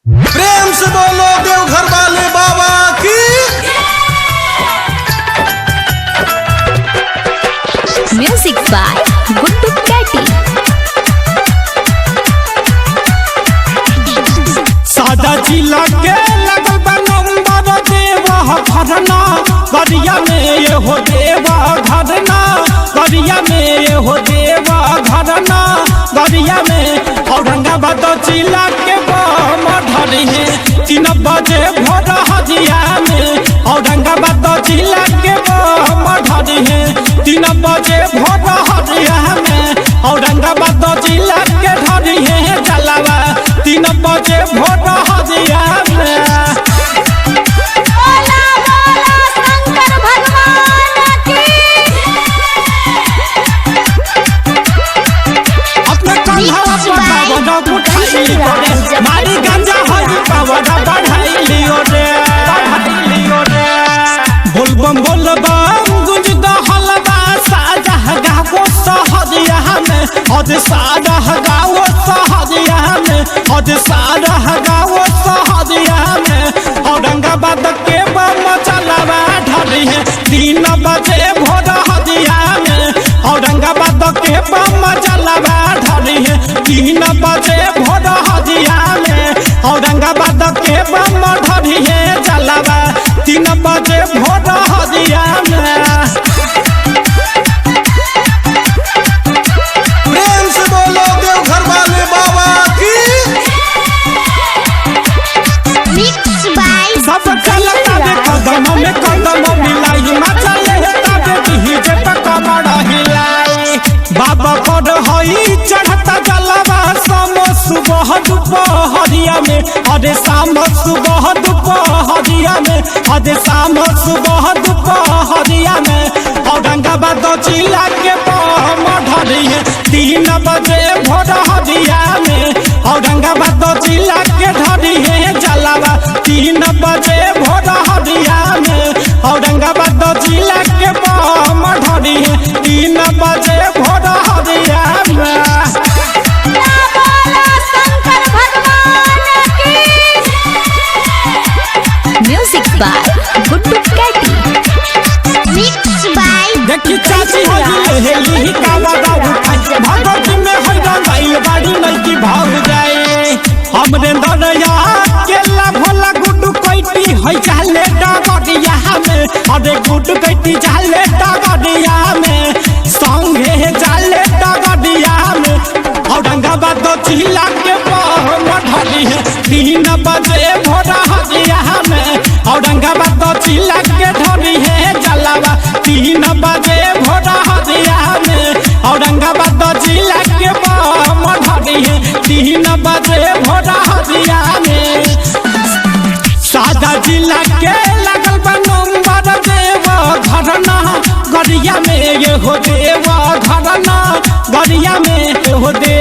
प्रेम से बोलो देवघर वाले बाबा की। म्यूजिक बाय गुड्डू कैटी। सादा जिला के लगल बा नंबर देवा भरना गरिया में ये हो देवा घरना गरिया में ये हो देवा घरना गरिया में औरंगाबाद जिला के बम धरी है 3 बजे भोर हजिया में औरंगाबाद जिला के बम धरी है 3 बजे भोर हजिया में औरंगाबाद जिला के धरी है जलावा 3 बजे भोर हजिया में। मारी गंजा हरी पावड़ा बढ़ाई लियो रे बोलबम बोलबम गुंज हलवा साजा गावो सहदिया में अद सारा गावो सहदिया में अद सारा गावो सहदिया में औरंगाबाद के बम चलावा ढली है 3 बजे भोर हदिया में औरंगाबाद के बम चलावा ढली है 3 बजे भोर हदिया में औरंगाबाद के बम ढली है जलावा 3 बजे भोर हदिया में। प्रेम से बोलो देवघर वाले बाबा की। सब चलता दे कदम में कदम मिलाई मचले है तबे डीजे पे कमर हिलाई बाबा पर हई चढ़ता जलवा शाम सुबह दोपहरिया में अरे शाम सुबह दोपहरिया में अरे शाम सुबह दोपहरिया में औरंगाबाद जिला के बम ढली है 3 बजे भोर हदिया में औरंगाबाद जिला के ढली है जलावा 3 बजे भोर हदिया में औरंगाबाद जिला के बम ढली है 3 बजे भोर हदिया में। म्यूजिक बाय गुड्डू कैटी। देखी चाची हेली कावड़ा उठाई भगवती में हई रंगाइल बाड़ी लड़की भाग जाए हमरे दरया केला भोला गुड्डू कैटी हई चाले डगरिया में अरे गुड्डू कैटी चाले डगरिया में संगे चाले डगरिया में औरंगाबाद जिला के बम ढली है 3 बजे भोर हदिया में औरंगाबाद जिला के ढली है जलावा 3 बजे भोर हदिया में औरंगाबाद जिला के बम ढली है 3 बजे भोर हदिया में। सादा जिला के लगल बा नंबर देवा घरना गरिया में ये हो देवा घरना गरिया में हो दे